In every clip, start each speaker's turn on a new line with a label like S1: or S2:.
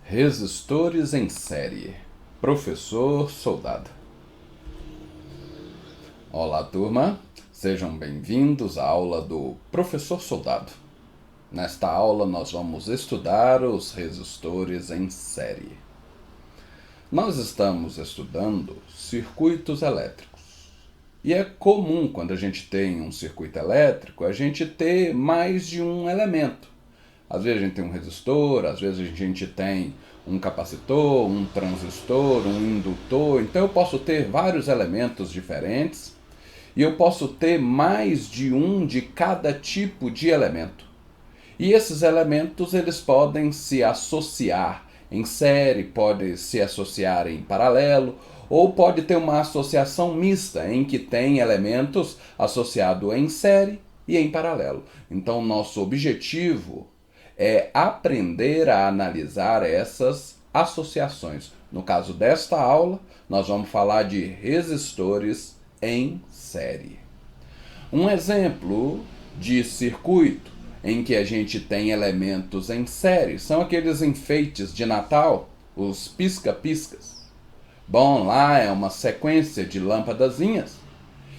S1: Resistores em série. Professor Soldado. Olá, turma. Sejam bem-vindos à aula do Professor Soldado. Nesta aula, nós vamos estudar os resistores em série. Nós estamos estudando circuitos elétricos. E é comum, quando a gente tem um circuito elétrico, a gente ter mais de um elemento. Às vezes a gente tem um resistor, às vezes a gente tem um capacitor, um transistor, um indutor. Então eu posso ter vários elementos diferentes e eu posso ter mais de um de cada tipo de elemento. E esses elementos eles podem se associar em série, podem se associar em paralelo, ou pode ter uma associação mista em que tem elementos associados em série e em paralelo. Então nosso objetivo é aprender a analisar essas associações. No caso desta aula, nós vamos falar de resistores em série. Um exemplo de circuito em que a gente tem elementos em série são aqueles enfeites de Natal, os pisca-piscas. Bom, lá é uma sequência de lâmpadazinhas,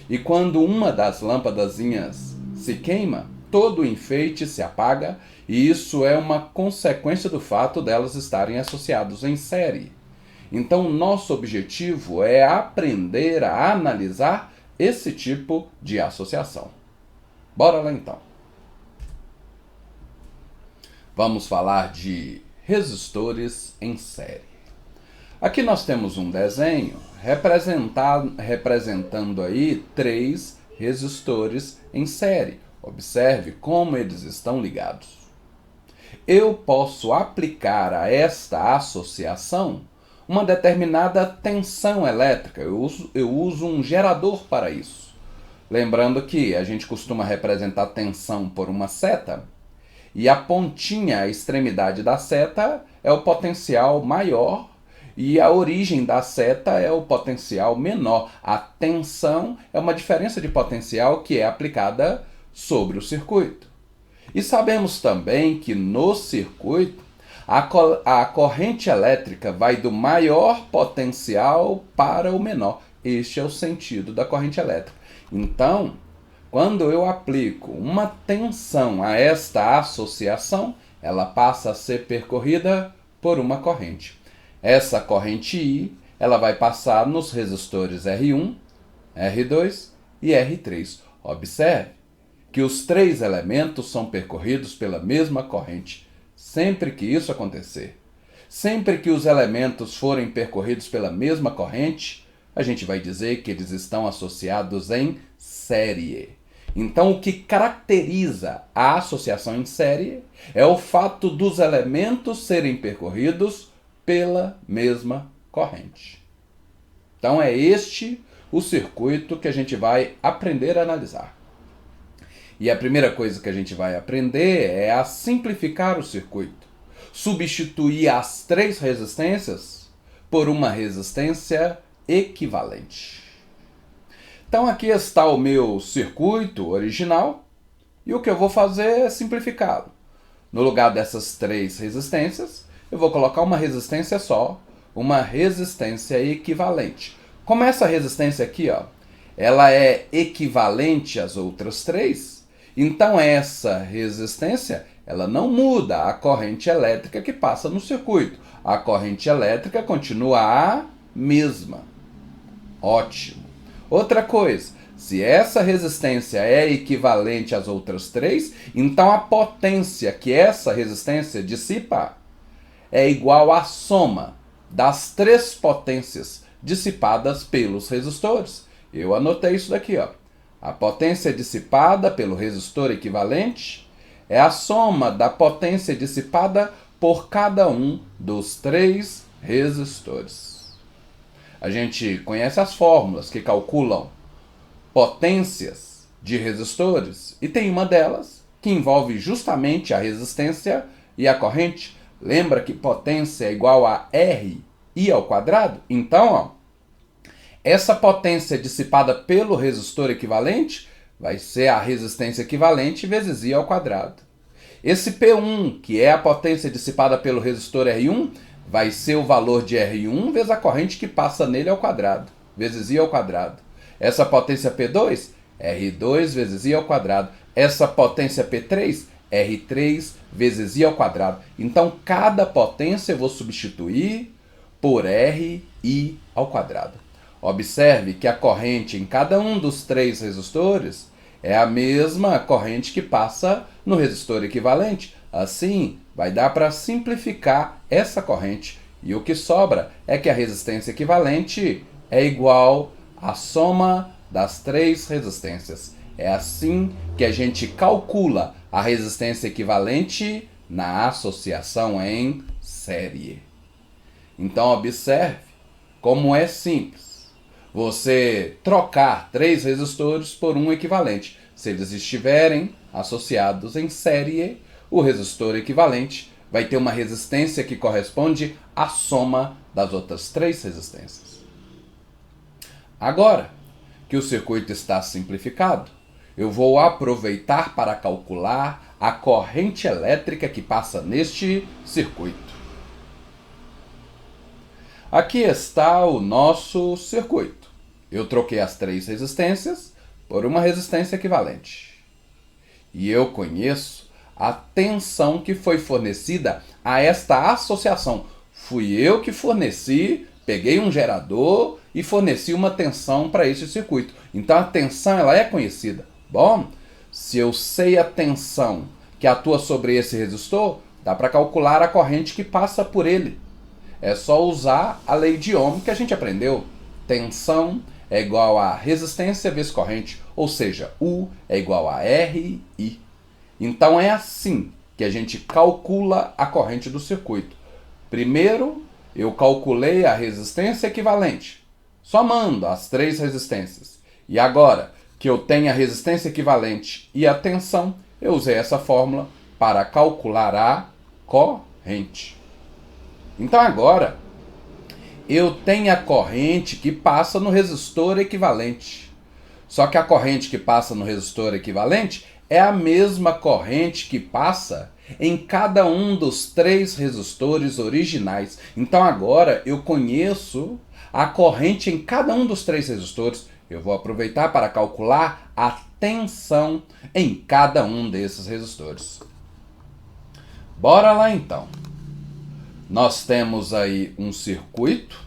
S1: e quando uma das lâmpadazinhas se queima, todo o enfeite se apaga, e isso é uma consequência do fato delas estarem associadas em série. Então, nosso objetivo é aprender a analisar esse tipo de associação. Bora lá então. Vamos falar de resistores em série. Aqui nós temos um desenho representando aí 3 resistores em série. Observe como eles estão ligados. Eu posso aplicar a esta associação uma determinada tensão elétrica. Eu uso um gerador para isso. Lembrando que a gente costuma representar tensão por uma seta, e a pontinha, a extremidade da seta, é o potencial maior, e a origem da seta é o potencial menor. A tensão é uma diferença de potencial que é aplicada sobre o circuito. E sabemos também que no circuito a corrente elétrica vai do maior potencial para o menor. Este é o sentido da corrente elétrica. Então, quando eu aplico uma tensão a esta associação, ela passa a ser percorrida por uma corrente. Essa corrente I, ela vai passar nos resistores R1, R2 e R3. Observe que os 3 elementos são percorridos pela mesma corrente. Sempre que isso acontecer, sempre que os elementos forem percorridos pela mesma corrente, a gente vai dizer que eles estão associados em série. Então, o que caracteriza a associação em série é o fato dos elementos serem percorridos pela mesma corrente. Então, é este o circuito que a gente vai aprender a analisar. E a primeira coisa que a gente vai aprender é a simplificar o circuito. Substituir as 3 resistências por uma resistência equivalente. Então aqui está o meu circuito original e o que eu vou fazer é simplificá-lo. No lugar dessas 3 resistências, eu vou colocar uma resistência só, uma resistência equivalente. Como essa resistência aqui, ela é equivalente às outras 3, então essa resistência ela não muda a corrente elétrica que passa no circuito. A corrente elétrica continua a mesma. Ótimo. Outra coisa, se essa resistência é equivalente às outras 3, então a potência que essa resistência dissipa é igual à soma das 3 potências dissipadas pelos resistores. Eu anotei isso daqui, A potência dissipada pelo resistor equivalente é a soma da potência dissipada por cada um dos 3 resistores. A gente conhece as fórmulas que calculam potências de resistores e tem uma delas que envolve justamente a resistência e a corrente. Lembra que potência é igual a RI ao quadrado? Então, essa potência dissipada pelo resistor equivalente vai ser a resistência equivalente vezes I ao quadrado. Esse P1, que é a potência dissipada pelo resistor R1, vai ser o valor de R1 vezes a corrente que passa nele ao quadrado, vezes I ao quadrado. Essa potência P2, R2 vezes I ao quadrado. Essa potência P3, R3 vezes I ao quadrado. Então, cada potência eu vou substituir por RI ao quadrado. Observe que a corrente em cada um dos três resistores é a mesma corrente que passa no resistor equivalente. Assim, vai dar para simplificar essa corrente. E o que sobra é que a resistência equivalente é igual à soma das três resistências. É assim que a gente calcula a resistência equivalente na associação em série. Então, observe como é simples você trocar três resistores por um equivalente. Se eles estiverem associados em série, o resistor equivalente vai ter uma resistência que corresponde à soma das outras três resistências. Agora que o circuito está simplificado, eu vou aproveitar para calcular a corrente elétrica que passa neste circuito. Aqui está o nosso circuito. Eu troquei as três resistências por uma resistência equivalente. E eu conheço a tensão que foi fornecida a esta associação. Fui eu que forneci, peguei um gerador e forneci uma tensão para este circuito. Então a tensão ela é conhecida. Bom, se eu sei a tensão que atua sobre esse resistor, dá para calcular a corrente que passa por ele. É só usar a lei de Ohm que a gente aprendeu. Tensão é igual a resistência vezes corrente, ou seja, U é igual a RI. Então é assim que a gente calcula a corrente do circuito. Primeiro, eu calculei a resistência equivalente, somando as três resistências. E agora que eu tenho a resistência equivalente e a tensão, eu usei essa fórmula para calcular a corrente. Então agora, eu tenho a corrente que passa no resistor equivalente. Só que a corrente que passa no resistor equivalente é a mesma corrente que passa em cada um dos três resistores originais. Então agora eu conheço a corrente em cada um dos três resistores. Eu vou aproveitar para calcular a tensão em cada um desses resistores. Bora lá então. Nós temos aí um circuito.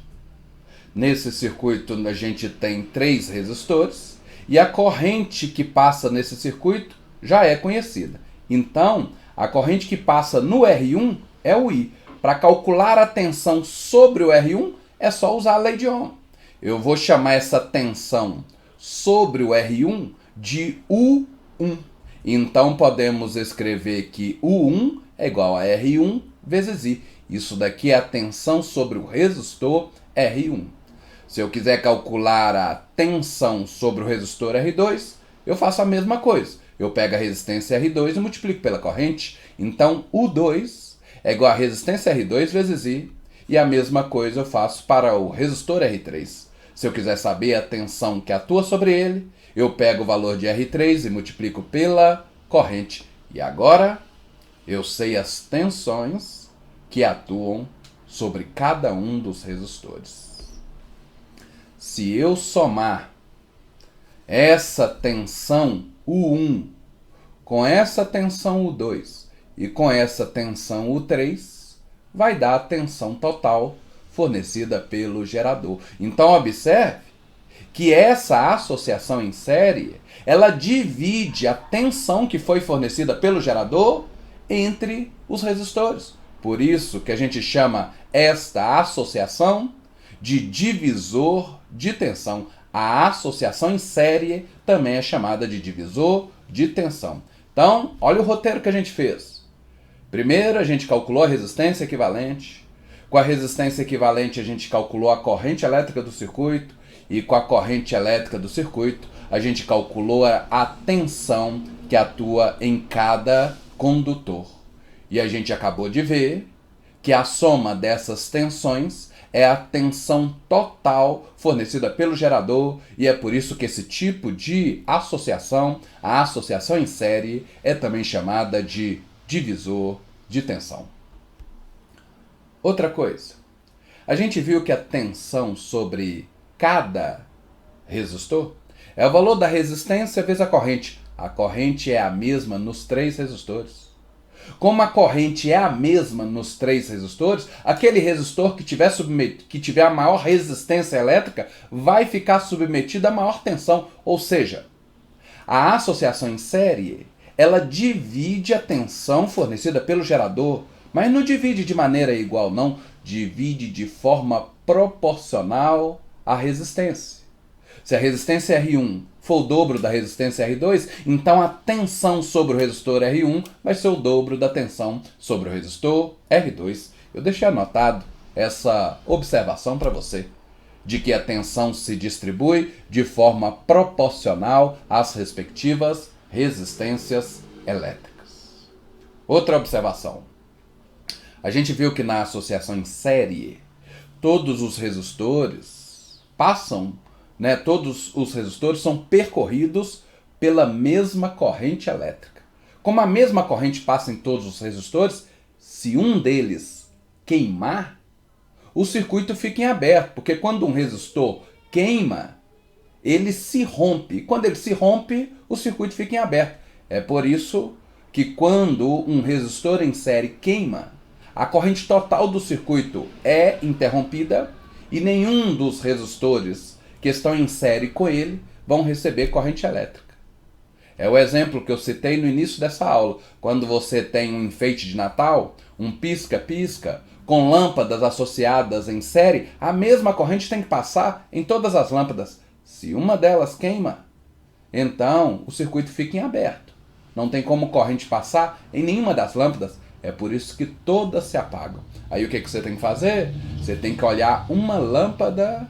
S1: Nesse circuito a gente tem três resistores e a corrente que passa nesse circuito já é conhecida. Então, a corrente que passa no R1 é o I. Para calcular a tensão sobre o R1 é só usar a lei de Ohm. Eu vou chamar essa tensão sobre o R1 de U1. Então podemos escrever que U1 é igual a R1 vezes I. Isso daqui é a tensão sobre o resistor R1. Se eu quiser calcular a tensão sobre o resistor R2, eu faço a mesma coisa. Eu pego a resistência R2 e multiplico pela corrente. Então, U2 é igual a resistência R2 vezes I. E a mesma coisa eu faço para o resistor R3. Se eu quiser saber a tensão que atua sobre ele, eu pego o valor de R3 e multiplico pela corrente. E agora, eu sei as tensões que atuam sobre cada um dos resistores. Se eu somar essa tensão U1 com essa tensão U2 e com essa tensão U3, vai dar a tensão total fornecida pelo gerador. Então observe que essa associação em série, ela divide a tensão que foi fornecida pelo gerador entre os resistores. Por isso que a gente chama esta associação de divisor de tensão. A associação em série também é chamada de divisor de tensão. Então, olha o roteiro que a gente fez. Primeiro, a gente calculou a resistência equivalente. Com a resistência equivalente, a gente calculou a corrente elétrica do circuito. E com a corrente elétrica do circuito, a gente calculou a tensão que atua em cada condutor. E a gente acabou de ver que a soma dessas tensões é a tensão total fornecida pelo gerador, e é por isso que esse tipo de associação, a associação em série, é também chamada de divisor de tensão. Outra coisa, a gente viu que a tensão sobre cada resistor é o valor da resistência vezes a corrente. A corrente é a mesma nos três resistores. Como a corrente é a mesma nos três resistores, aquele resistor que tiver a maior resistência elétrica vai ficar submetido à maior tensão. Ou seja, a associação em série, ela divide a tensão fornecida pelo gerador, mas não divide de maneira igual, não. Divide de forma proporcional à resistência. Se a resistência R1 for o dobro da resistência R2, então a tensão sobre o resistor R1 vai ser o dobro da tensão sobre o resistor R2. Eu deixei anotado essa observação para você, de que a tensão se distribui de forma proporcional às respectivas resistências elétricas. Outra observação. A gente viu que na associação em série, todos os resistores passam, todos os resistores são percorridos pela mesma corrente elétrica. Como a mesma corrente passa em todos os resistores, se um deles queimar, o circuito fica em aberto, porque quando um resistor queima, ele se rompe. E quando ele se rompe, o circuito fica em aberto. É por isso que quando um resistor em série queima, a corrente total do circuito é interrompida e nenhum dos resistores que estão em série com ele vão receber corrente elétrica. É o exemplo que eu citei no início dessa aula. Quando você tem um enfeite de Natal, um pisca-pisca, com lâmpadas associadas em série, a mesma corrente tem que passar em todas as lâmpadas. Se uma delas queima, então o circuito fica em aberto. Não tem como corrente passar em nenhuma das lâmpadas. É por isso que todas se apagam. Aí o que você tem que fazer? Você tem que olhar uma lâmpada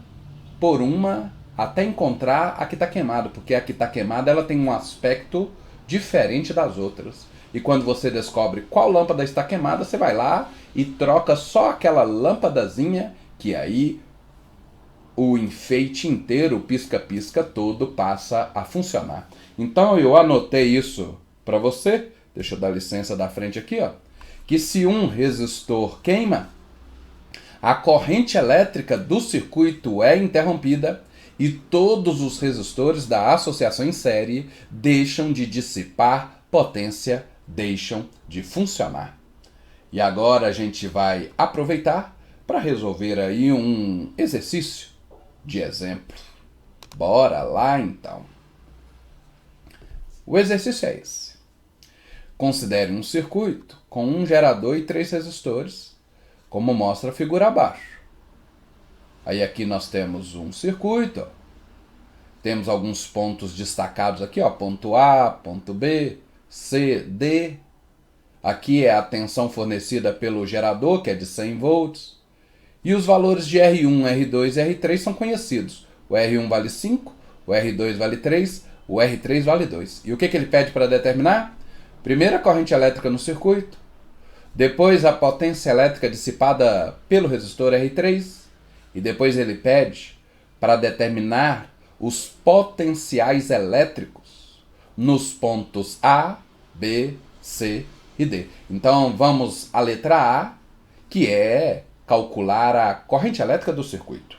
S1: por uma até encontrar a que está queimada, porque a que está queimada ela tem um aspecto diferente das outras. E quando você descobre qual lâmpada está queimada, você vai lá e troca só aquela lâmpadazinha, que aí o enfeite inteiro, o pisca-pisca todo passa a funcionar. Então eu anotei isso para você. Deixa eu dar licença da frente aqui, ó. Que se um resistor queima, a corrente elétrica do circuito é interrompida e todos os resistores da associação em série deixam de dissipar potência, deixam de funcionar. E agora a gente vai aproveitar para resolver aí um exercício de exemplo. Bora lá então. O exercício é esse. Considere um circuito com um gerador e 3 resistores, como mostra a figura abaixo. Aí aqui nós temos um circuito, ó. Temos alguns pontos destacados aqui, ó, ponto A, ponto B, C, D. Aqui é a tensão fornecida pelo gerador, que é de 100 volts. E os valores de R1, R2 e R3 são conhecidos. O R1 vale 5, o R2 vale 3, o R3 vale 2. E o que ele pede para determinar? Primeiro a corrente elétrica no circuito, depois a potência elétrica dissipada pelo resistor R3, e depois ele pede para determinar os potenciais elétricos nos pontos A, B, C e D. Então vamos à letra A, que é calcular a corrente elétrica do circuito.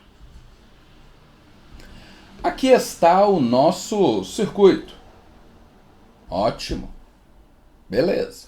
S1: Aqui está o nosso circuito. Ótimo. Beleza.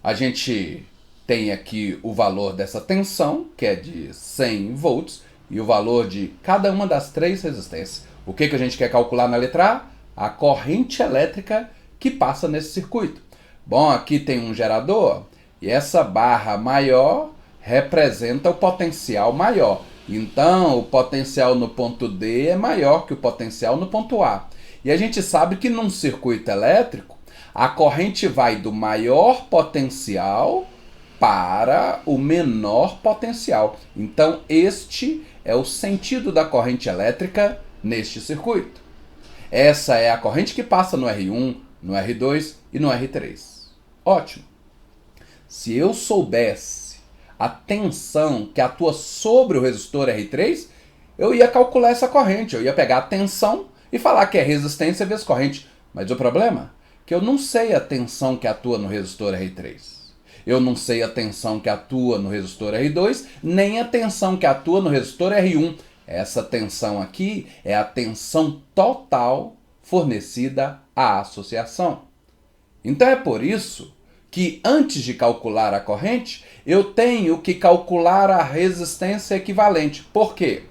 S1: A gente tem aqui o valor dessa tensão, que é de 100 volts, e o valor de cada uma das 3 resistências. O que a gente quer calcular na letra A? A corrente elétrica que passa nesse circuito. Bom, aqui tem um gerador, e essa barra maior representa o potencial maior. Então, o potencial no ponto D é maior que o potencial no ponto A. E a gente sabe que num circuito elétrico, a corrente vai do maior potencial para o menor potencial. Então, este é o sentido da corrente elétrica neste circuito. Essa é a corrente que passa no R1, no R2 e no R3. Ótimo. Se eu soubesse a tensão que atua sobre o resistor R3, eu ia calcular essa corrente. Eu ia pegar a tensão e falar que é resistência vezes corrente. Mas o problema é que eu não sei a tensão que atua no resistor R3. Eu não sei a tensão que atua no resistor R2, nem a tensão que atua no resistor R1. Essa tensão aqui é a tensão total fornecida à associação. Então é por isso que antes de calcular a corrente, eu tenho que calcular a resistência equivalente. Por quê?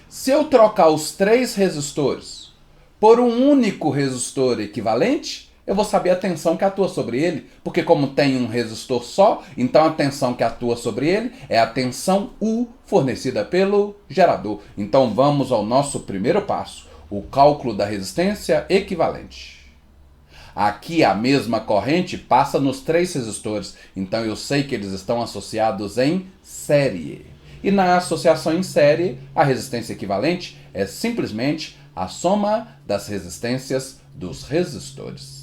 S1: Se eu trocar os 3 resistores por um único resistor equivalente, eu vou saber a tensão que atua sobre ele, porque como tem um resistor só, então a tensão que atua sobre ele é a tensão U fornecida pelo gerador. Então vamos ao nosso primeiro passo, o cálculo da resistência equivalente. Aqui a mesma corrente passa nos 3 resistores, então eu sei que eles estão associados em série. E na associação em série, a resistência equivalente é simplesmente a soma das resistências dos resistores.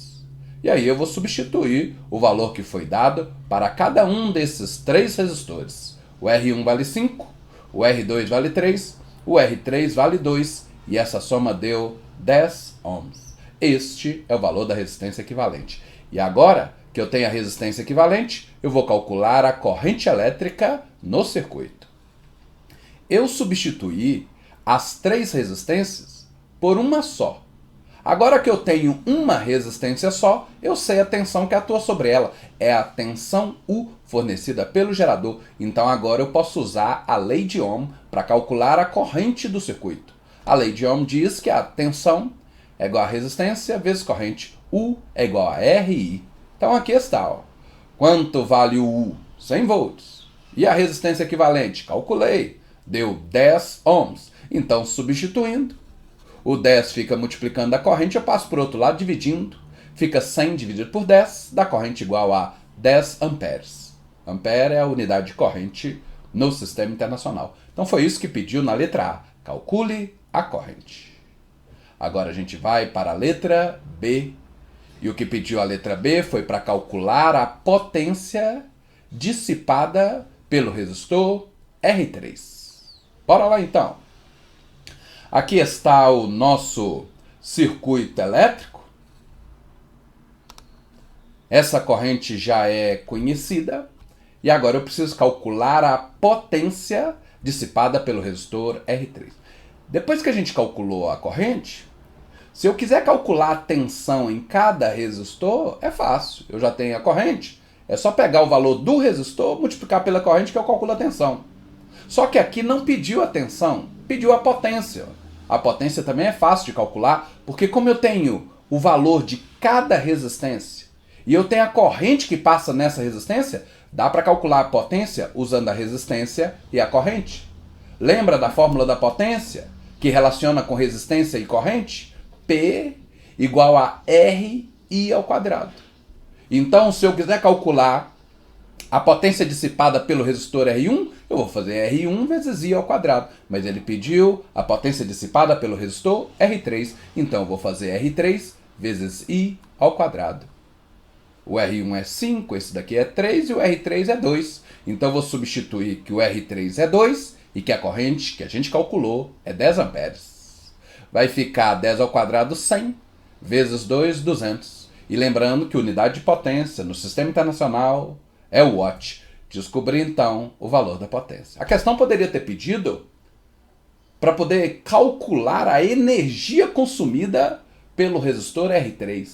S1: E aí eu vou substituir o valor que foi dado para cada um desses 3 resistores. O R1 vale 5, o R2 vale 3, o R3 vale 2 e essa soma deu 10 ohms. Este é o valor da resistência equivalente. E agora que eu tenho a resistência equivalente, eu vou calcular a corrente elétrica no circuito. Eu substituí as 3 resistências por uma só. Agora que eu tenho uma resistência só, eu sei a tensão que atua sobre ela. É a tensão U fornecida pelo gerador. Então agora eu posso usar a lei de Ohm para calcular a corrente do circuito. A lei de Ohm diz que a tensão é igual a resistência vezes corrente. U é igual a RI. Então aqui está. Ó. Quanto vale o U? 100 volts. E a resistência equivalente? Calculei. Deu 10 ohms. Então, substituindo, o 10 fica multiplicando a corrente, eu passo para o outro lado dividindo. Fica 100 dividido por 10, dá corrente igual a 10 amperes. Ampere é a unidade de corrente no Sistema Internacional. Então foi isso que pediu na letra A. Calcule a corrente. Agora a gente vai para a letra B. E o que pediu a letra B foi para calcular a potência dissipada pelo resistor R3. Bora lá então. Aqui está o nosso circuito elétrico. Essa corrente já é conhecida. E agora eu preciso calcular a potência dissipada pelo resistor R3. Depois que a gente calculou a corrente, se eu quiser calcular a tensão em cada resistor, é fácil. Eu já tenho a corrente, é só pegar o valor do resistor, multiplicar pela corrente que eu calculo a tensão. Só que aqui não pediu a tensão, pediu a potência. A potência também é fácil de calcular, porque como eu tenho o valor de cada resistência e eu tenho a corrente que passa nessa resistência, dá para calcular a potência usando a resistência e a corrente. Lembra da fórmula da potência, que relaciona com resistência e corrente? P igual a RI ao quadrado. Então, se eu quiser calcular a potência dissipada pelo resistor R1, eu vou fazer R1 vezes I ao quadrado. Mas ele pediu a potência dissipada pelo resistor R3. Então eu vou fazer R3 vezes I ao quadrado. O R1 é 5, esse daqui é 3 e o R3 é 2. Então eu vou substituir que o R3 é 2 e que a corrente que a gente calculou é 10 amperes. Vai ficar 10 ao quadrado 100 vezes 2, 200. E lembrando que unidade de potência no Sistema Internacional é o watt. Descobri então o valor da potência. A questão poderia ter pedido para poder calcular a energia consumida pelo resistor R3.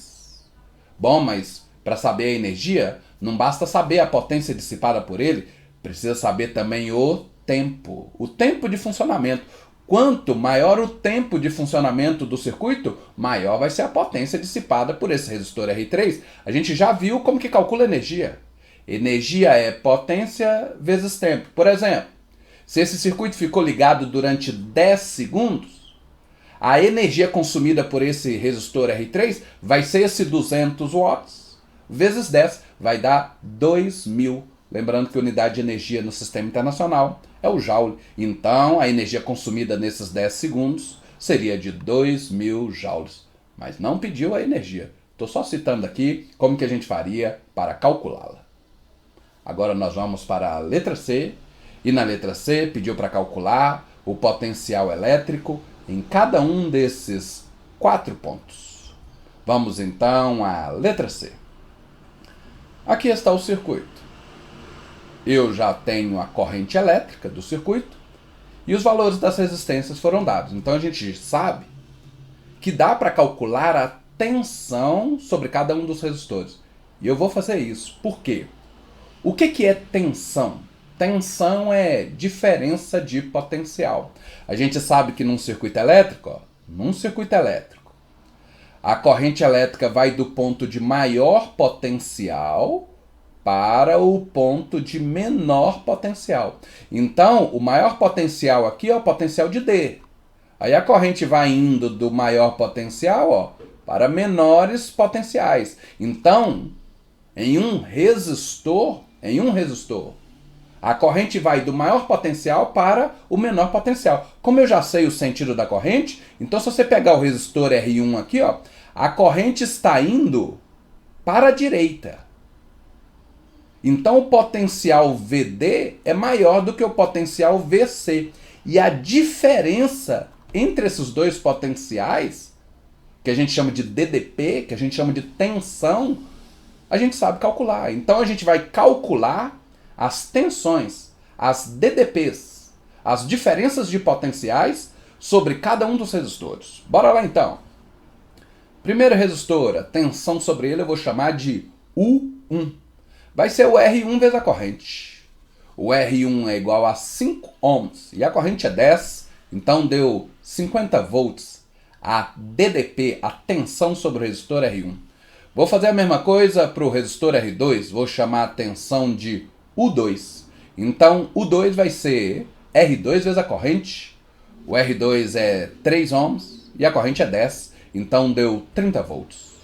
S1: Bom, mas para saber a energia, não basta saber a potência dissipada por ele, precisa saber também o tempo de funcionamento. Quanto maior o tempo de funcionamento do circuito, maior vai ser a potência dissipada por esse resistor R3. A gente já viu como que calcula energia. Energia é potência vezes tempo. Por exemplo, se esse circuito ficou ligado durante 10 segundos, a energia consumida por esse resistor R3 vai ser esse 200 watts vezes 10, vai dar 2.000. Lembrando que a unidade de energia no Sistema Internacional é o joule. Então, a energia consumida nesses 10 segundos seria de 2.000 joules. Mas não pediu a energia. Estou só citando aqui como que a gente faria para calculá-la. Agora nós vamos para a letra C. E na letra C pediu para calcular o potencial elétrico em cada um desses 4 pontos. Vamos então à letra C. Aqui está o circuito. eu já tenho a corrente elétrica do circuito e os valores das resistências foram dados. Então a gente sabe que dá para calcular a tensão sobre cada um dos resistores. E eu vou fazer isso. Por quê? O que é tensão? Tensão é diferença de potencial. A gente sabe que num circuito elétrico, a corrente elétrica vai do ponto de maior potencial para o ponto de menor potencial. Então, o maior potencial aqui é o potencial de D. Aí a corrente vai indo do maior potencial para menores potenciais. Então, em um resistor, a corrente vai do maior potencial para o menor potencial. Como eu já sei o sentido da corrente, então se você pegar o resistor R1 aqui, a corrente está indo para a direita. Então o potencial VD é maior do que o potencial VC. E a diferença entre esses dois potenciais, que a gente chama de DDP, que a gente chama de tensão, a gente sabe calcular. Então a gente vai calcular as tensões, as DDPs, as diferenças de potenciais sobre cada um dos resistores. Bora lá então. Primeiro resistor, a tensão sobre ele eu vou chamar de U1. Vai ser o R1 vezes a corrente. O R1 é igual a 5 ohms e a corrente é 10, então deu 50 volts. A DDP, a tensão sobre o resistor R1. Vou fazer a mesma coisa para o resistor R2, vou chamar a tensão de U2. Então, U2 vai ser R2 vezes a corrente. O R2 é 3 ohms e a corrente é 10, então deu 30 volts.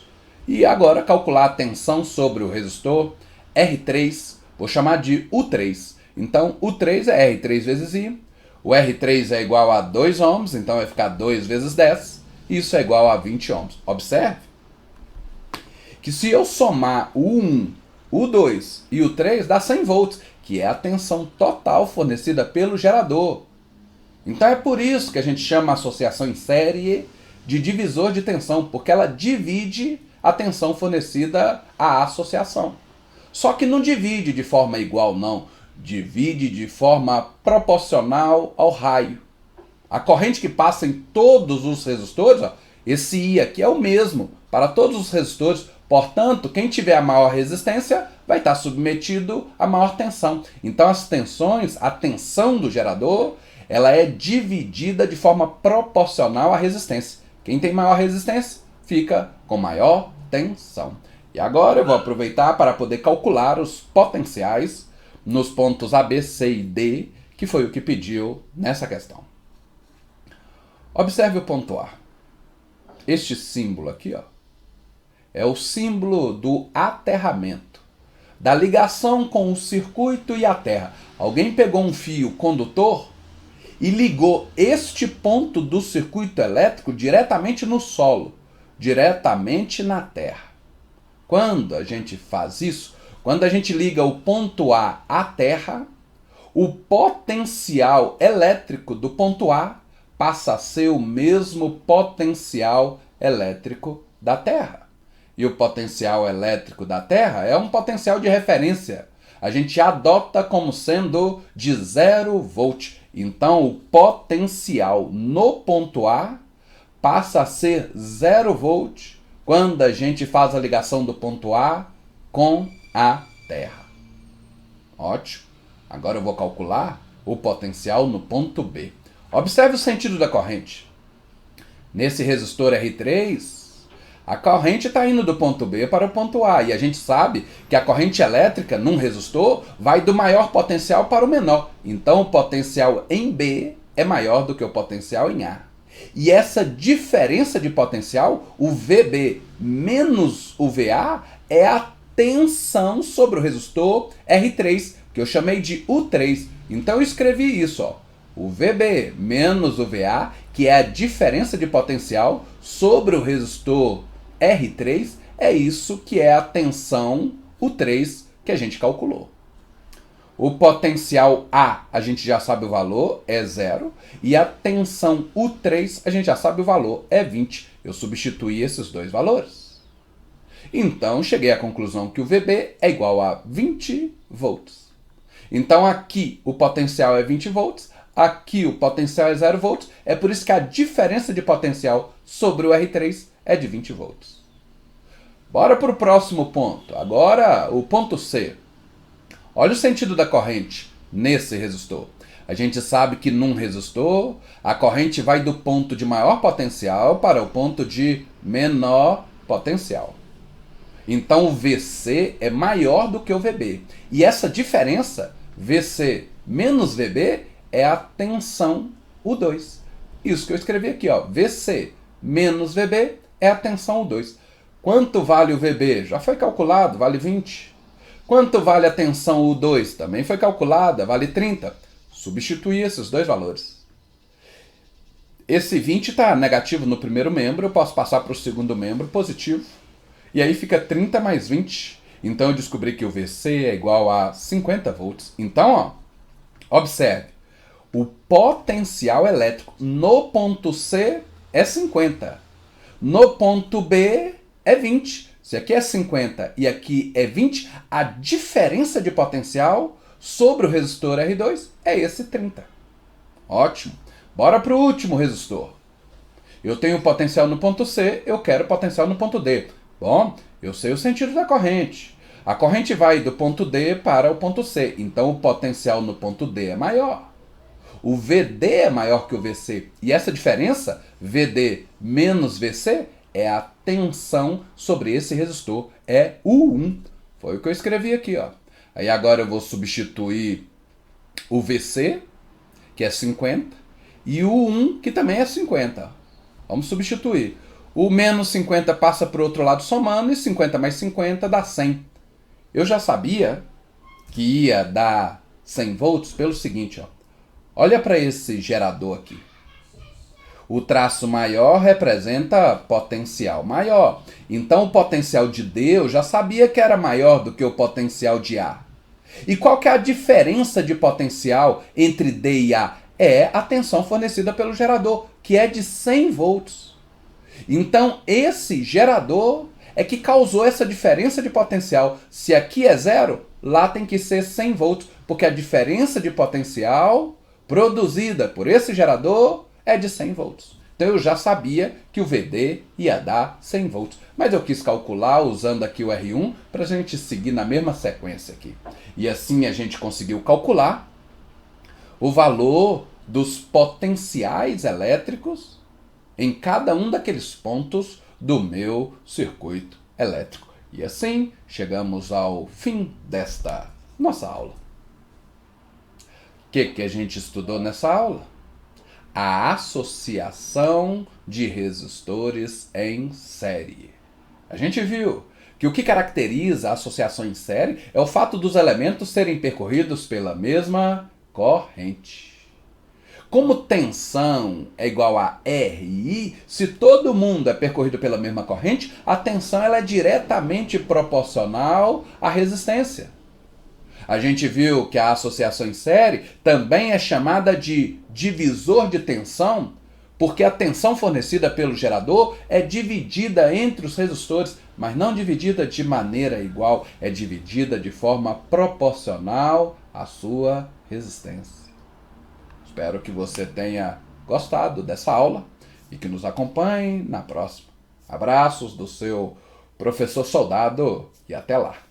S1: E agora calcular a tensão sobre o resistor R3, vou chamar de U3. Então, U3 é R3 vezes I. O R3 é igual a 2 ohms, então vai ficar 2 vezes 10. Isso é igual a 20 ohms. Observe que se eu somar o U1, o U2 e o 3, dá 100 volts, que é a tensão total fornecida pelo gerador. Então é por isso que a gente chama a associação em série de divisor de tensão, porque ela divide a tensão fornecida à associação. Só que não divide de forma igual, não. Divide de forma proporcional ao raio. A corrente que passa em todos os resistores, esse I aqui é o mesmo para todos os resistores. Portanto, quem tiver a maior resistência vai estar submetido à maior tensão. Então, as tensões, a tensão do gerador, ela é dividida de forma proporcional à resistência. Quem tem maior resistência fica com maior tensão. E agora eu vou aproveitar para poder calcular os potenciais nos pontos A, B, C e D, que foi o que pediu nessa questão. Observe o ponto A. Este símbolo aqui, é o símbolo do aterramento, da ligação com o circuito e a terra. Alguém pegou um fio condutor e ligou este ponto do circuito elétrico diretamente no solo, diretamente na terra. Quando a gente faz isso, quando a gente liga o ponto A à terra, o potencial elétrico do ponto A passa a ser o mesmo potencial elétrico da terra. E o potencial elétrico da terra é um potencial de referência. A gente adota como sendo de 0 volt. Então, o potencial no ponto A passa a ser 0 volt quando a gente faz a ligação do ponto A com a terra. Ótimo. Agora eu vou calcular o potencial no ponto B. Observe o sentido da corrente. Nesse resistor R3, a corrente está indo do ponto B para o ponto A. E a gente sabe que a corrente elétrica num resistor vai do maior potencial para o menor. Então o potencial em B é maior do que o potencial em A. E essa diferença de potencial, o VB menos o VA, é a tensão sobre o resistor R3, que eu chamei de U3. Então eu escrevi isso, o VB menos o VA, que é a diferença de potencial sobre o resistor R3, é isso que é a tensão U3 que a gente calculou. O potencial A gente já sabe o valor, é 0, e a tensão U3 a gente já sabe o valor, é 20. Eu substituí esses dois valores. Então cheguei à conclusão que o VB é igual a 20 volts. Então aqui o potencial é 20 volts, aqui o potencial é 0 volts, é por isso que a diferença de potencial sobre o R3 é de 20 volts. Bora para o próximo ponto. Agora o ponto C. Olha o sentido da corrente nesse resistor. A gente sabe que num resistor, a corrente vai do ponto de maior potencial para o ponto de menor potencial. Então o VC é maior do que o VB. E essa diferença, VC menos VB, é a tensão U2. Isso que eu escrevi aqui, ó. VC menos VB é a tensão U2. Quanto vale o VB? Já foi calculado, vale 20. Quanto vale a tensão U2? Também foi calculada, vale 30. Substituir esses dois valores. Esse 20 está negativo no primeiro membro, eu posso passar para o segundo membro positivo. E aí fica 30 mais 20. Então eu descobri que o VC é igual a 50 volts. Então, ó, observe. O potencial elétrico no ponto C é 50. No ponto B é 20. Se aqui é 50 e aqui é 20, a diferença de potencial sobre o resistor R2 é esse 30. Ótimo. Bora para o último resistor. Eu tenho potencial no ponto C, eu quero potencial no ponto D. Bom, eu sei o sentido da corrente. A corrente vai do ponto D para o ponto C, então o potencial no ponto D é maior. O VD é maior que o VC. E essa diferença, VD menos VC, é a tensão sobre esse resistor. É U1. Foi o que eu escrevi aqui, ó. Aí agora eu vou substituir o VC, que é 50, e o U1, que também é 50. Vamos substituir. O menos 50 passa para o outro lado somando, e 50 mais 50 dá 100. Eu já sabia que ia dar 100 volts pelo seguinte, ó. Olha para esse gerador aqui. O traço maior representa potencial maior. Então o potencial de D eu já sabia que era maior do que o potencial de A. E qual que é a diferença de potencial entre D e A? É a tensão fornecida pelo gerador, que é de 100 volts. Então esse gerador é que causou essa diferença de potencial. Se aqui é 0, lá tem que ser 100 volts, porque a diferença de potencial produzida por esse gerador é de 100 volts. Então eu já sabia que o VD ia dar 100 volts. Mas eu quis calcular usando aqui o R1 para a gente seguir na mesma sequência aqui. E assim a gente conseguiu calcular o valor dos potenciais elétricos em cada um daqueles pontos do meu circuito elétrico. E assim chegamos ao fim desta nossa aula. O que a gente estudou nessa aula? A associação de resistores em série. A gente viu que o que caracteriza a associação em série é o fato dos elementos serem percorridos pela mesma corrente. Como tensão é igual a RI, se todo mundo é percorrido pela mesma corrente, a tensão ela é diretamente proporcional à resistência. A gente viu que a associação em série também é chamada de divisor de tensão, porque a tensão fornecida pelo gerador é dividida entre os resistores, mas não dividida de maneira igual, é dividida de forma proporcional à sua resistência. Espero que você tenha gostado dessa aula e que nos acompanhe na próxima. Abraços do seu professor Soldado e até lá!